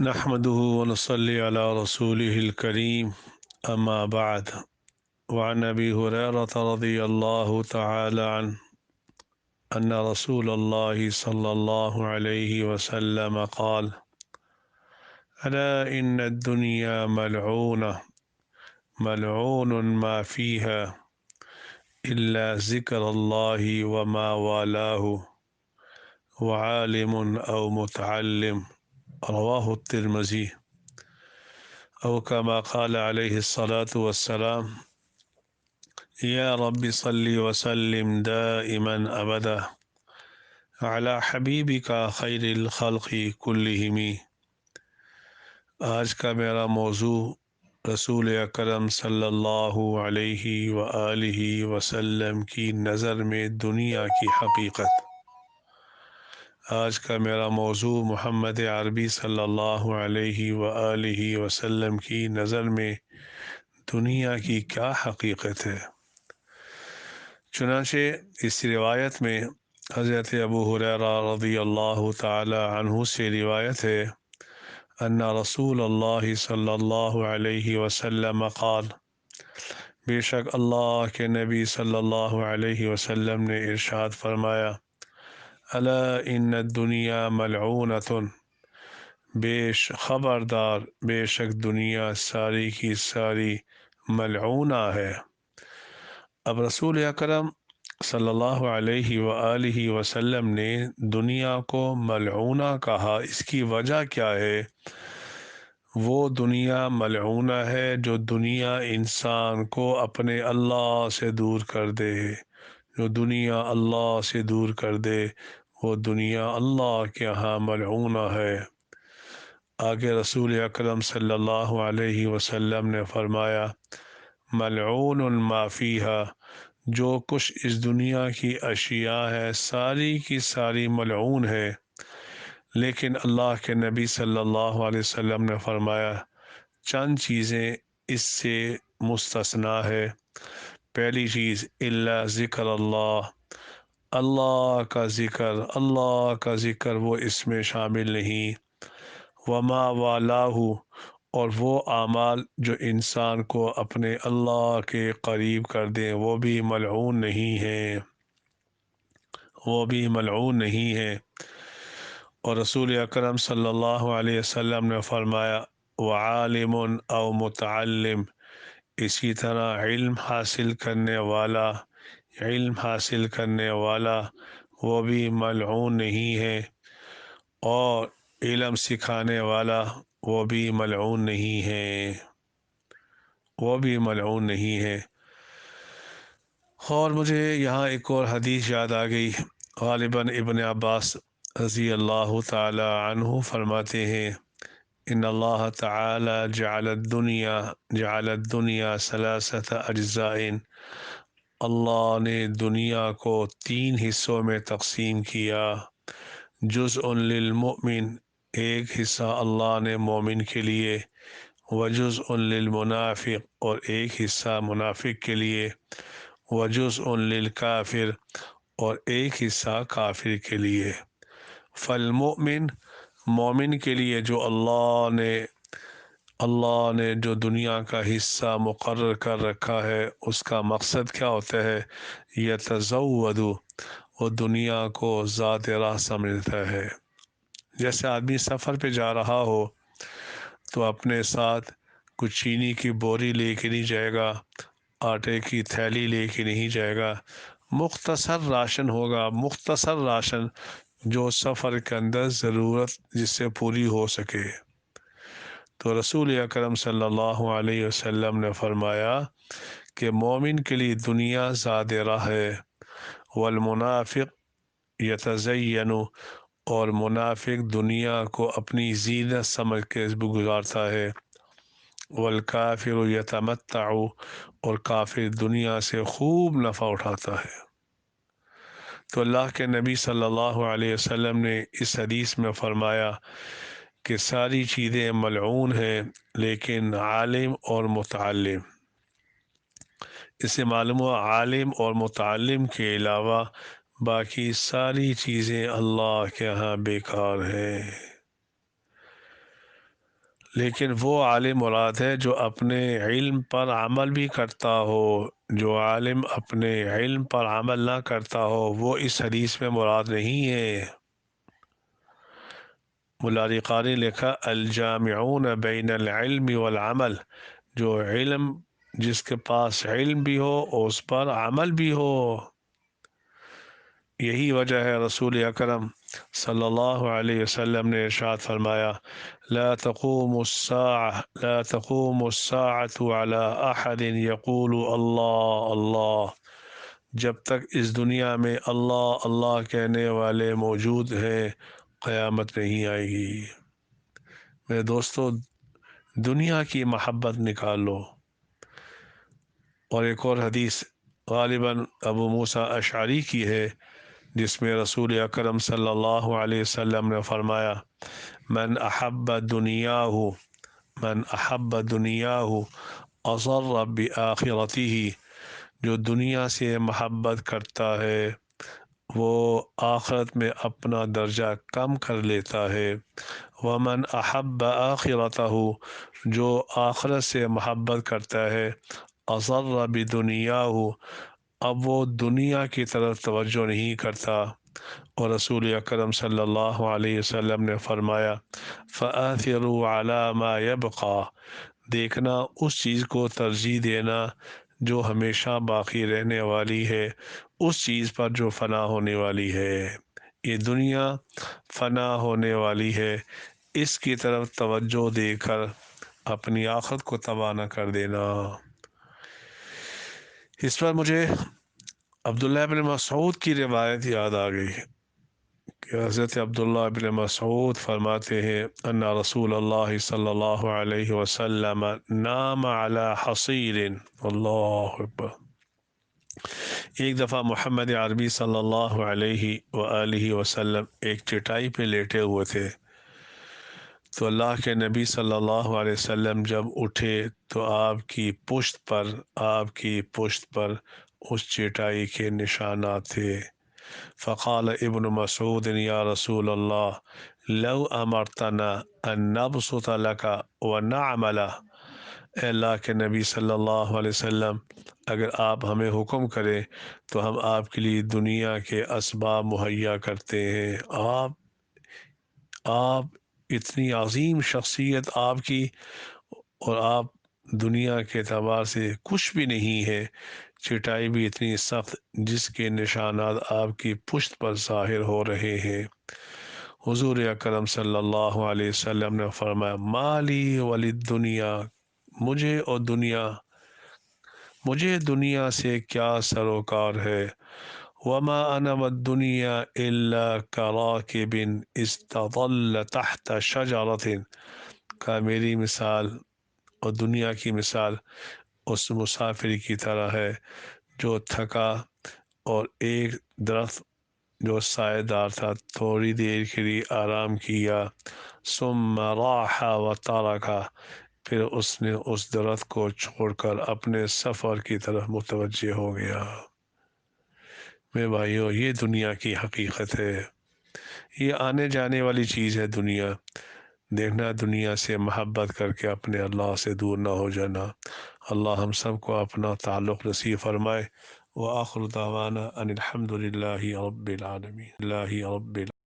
نحمده ونصلي على رسوله الكريم أما بعد وعن أبي هريرة رضي الله تعالى عنه أن رسول الله صلى الله عليه وسلم قال ألا إن الدنيا ملعونة ملعون ما فيها إلا ذكر الله وما والاه وعالم أو متعلم رواه الترمذي أو كما قال عليه الصلاة والسلام يا رب صل وسلم دائما أبدا على حبيبك خير الخلق كلهم۔ آج کا میرا موضوع رسول اکرم صلی اللہ علیہ وآلہ وسلم کی نظر میں دنیا کی حقیقت۔ آج کا میرا موضوع محمد عربی صلی اللہ علیہ وآلہ وسلم کی نظر میں دنیا کی کیا حقیقت ہے۔ چنانچہ اس روایت میں حضرت ابو ہریرہ رضی اللہ تعالی عنہ سے روایت ہے ان رسول اللہ صلی اللہ علیہ وسلم قال، بے شک اللہ کے نبی صلی اللہ علیہ وسلم نے ارشاد فرمایا، الا ان الدنیا ملعونۃ، خبردار بے شک دنیا ساری کی ساری ملعونہ ہے۔ اب رسول اکرم صلی اللہ علیہ وآلہ وسلم نے دنیا کو ملعونہ کہا، اس کی وجہ کیا ہے؟ وہ دنیا ملعونہ ہے جو دنیا انسان کو اپنے اللہ سے دور کر دے، جو دنیا اللہ سے دور کر دے وہ دنیا اللہ کے ہاں ملعونہ ہے۔ آگے رسول اکرم صلی اللہ علیہ وسلم نے فرمایا، ملعون ما فیہا، جو کچھ اس دنیا کی اشیاء ہے ساری کی ساری ملعون ہے، لیکن اللہ کے نبی صلی اللہ علیہ وسلم نے فرمایا چند چیزیں اس سے مستثنا ہے۔ پہلی چیز الا ذکر اللہ، اللہ کا ذکر، اللہ کا ذکر وہ اس میں شامل نہیں۔ وما والاہ، اور وہ اعمال جو انسان کو اپنے اللہ کے قریب کر دیں وہ بھی ملعون نہیں ہیں، وہ بھی ملعون نہیں ہیں۔ اور رسول اکرم صلی اللہ علیہ وسلم نے فرمایا وعالم او متعلم، اسی طرح علم حاصل کرنے والا، علم حاصل کرنے والا وہ بھی ملعون نہیں ہے، اور علم سکھانے والا وہ بھی ملعون نہیں ہے، وہ بھی ملعون نہیں ہے۔ اور مجھے یہاں ایک اور حدیث یاد آ گئی، غالباً ابن عباس رضی اللہ تعالی عنہ فرماتے ہیں، ان اللہ تعالی جعل الدنیا ثلاثة اجزاء، اللہ نے دنیا کو تین حصوں میں تقسیم کیا۔ جزء للمؤمن، ایک حصہ اللہ نے مومن کے لیے، وجزء للمنافق، اور ایک حصہ منافق کے لیے، وجزء للکافر، اور ایک حصہ کافر کے لیے۔ فالمؤمن، مومن کے لیے جو اللہ نے جو دنیا کا حصہ مقرر کر رکھا ہے اس کا مقصد کیا ہوتا ہے؟ یتزود، وہ دنیا کو ذات راہ سمجھتا ہے۔ جیسے آدمی سفر پہ جا رہا ہو تو اپنے ساتھ کچھ چینی کی بوری لے کے نہیں جائے گا، آٹے کی تھیلی لے کے نہیں جائے گا، مختصر راشن ہوگا، مختصر راشن جو سفر کے اندر ضرورت جس سے پوری ہو سکے۔ تو رسول اکرم صلی اللہ علیہ وسلم نے فرمایا کہ مومن کے لیے دنیا ذات راہ ہے، والمنافق یتزین، اور منافق دنیا کو اپنی زینت سمجھ کے گزارتا ہے، والکافر یتمتع، اور کافر دنیا سے خوب نفع اٹھاتا ہے۔ تو اللہ کے نبی صلی اللہ علیہ وسلم نے اس حدیث میں فرمایا کہ ساری چیزیں ملعون ہیں لیکن عالم اور متعلم، اس سے معلوم ہوا عالم اور متعلم کے علاوہ باقی ساری چیزیں اللہ کے ہاں بیکار ہیں۔ لیکن وہ عالم مراد ہے جو اپنے علم پر عمل بھی کرتا ہو۔ جو عالم اپنے علم پر عمل نہ کرتا ہو وہ اس حدیث میں مراد نہیں ہے۔ ملاری قاری لکھا الجامعون بین العلم والعمل، جو علم، جس کے پاس علم بھی ہو اور اس پر عمل بھی ہو۔ یہی وجہ ہے رسول اکرم صلی اللہ علیہ وسلم نے ارشاد فرمایا لا تقوم الساعة على احد يقول اللہ اللہ، جب تک اس دنیا میں اللہ اللہ کہنے والے موجود ہیں قیامت نہیں آئے گی۔ میرے دوستو، دنیا کی محبت نکالو۔ اور ایک اور حدیث غالباً ابو موسیٰ اشعری کی ہے، جس میں رسول اکرم صلی اللہ علیہ وسلم نے فرمایا من احب دنیاہ اضر بآخرتہ، جو دنیا سے محبت کرتا ہے وہ آخرت میں اپنا درجہ کم کر لیتا ہے۔ ومن احب آخرتہ، جو آخرت سے محبت کرتا ہے اضر بدنیاہ، اب وہ دنیا کی طرف توجہ نہیں کرتا۔ اور رسول اکرم صلی اللہ علیہ وسلم نے فرمایا فآثروا علی ما یبقی، دیکھنا اس چیز کو ترجیح دینا جو ہمیشہ باقی رہنے والی ہے اس چیز پر جو فنا ہونے والی ہے۔ یہ دنیا فنا ہونے والی ہے، اس کی طرف توجہ دے کر اپنی آخرت کو تباہ نہ کر دینا۔ اس پر مجھے عبداللہ بن مسعود کی روایت یاد آ گئی کہ حضرت عبداللہ بن مسعود فرماتے ہیں ان رسول اللہ صلی اللہ علیہ وسلم نام علی حصیر، اللہ اکبر، ایک دفعہ محمد عربی صلی اللہ علیہ وآلہ وسلم ایک چٹائی پہ لیٹے ہوئے تھے، تو اللہ کے نبی صلی اللہ علیہ وسلم جب اٹھے تو آپ کی پشت پر اس چٹائی کے نشانات تھے۔ فقال ابن مسعود یا رسول اللہ لو امرتنا ان نبسط لك ونعمل، اے اللہ کے نبی صلی اللہ علیہ وسلم، اگر آپ ہمیں حکم کریں تو ہم آپ کے لیے دنیا کے اسباب مہیا کرتے ہیں۔ آپ اتنی عظیم شخصیت آپ کی، اور آپ دنیا کے اعتبار سے کچھ بھی نہیں ہے، چٹائی بھی اتنی سخت جس کے نشانات آپ کی پشت پر ظاہر ہو رہے ہیں۔ حضور اکرم صلی اللہ علیہ وسلم نے فرمایا مالی ولی دنیا، مجھے دنیا سے کیا سروکار ہے۔ وما انا والدنیا الا کراکب استظل تحت شجرۃ، کا میری مثال اور دنیا کی مثال اس مسافر کی طرح ہے جو تھکا اور ایک درخت جو سائے دار تھا تھوڑی دیر کے لیے آرام کیا، ثم راح وترک، پھر اس نے اس درخت کو چھوڑ کر اپنے سفر کی طرف متوجہ ہو گیا۔ میرے بھائیو، یہ دنیا کی حقیقت ہے، یہ آنے جانے والی چیز ہے دنیا۔ دیکھنا دنیا سے محبت کر کے اپنے اللہ سے دور نہ ہو جانا۔ اللہ ہم سب کو اپنا تعلق نصیب فرمائے۔ وآخر دعوانا ان الحمد للہ رب العالمین، اللہ رب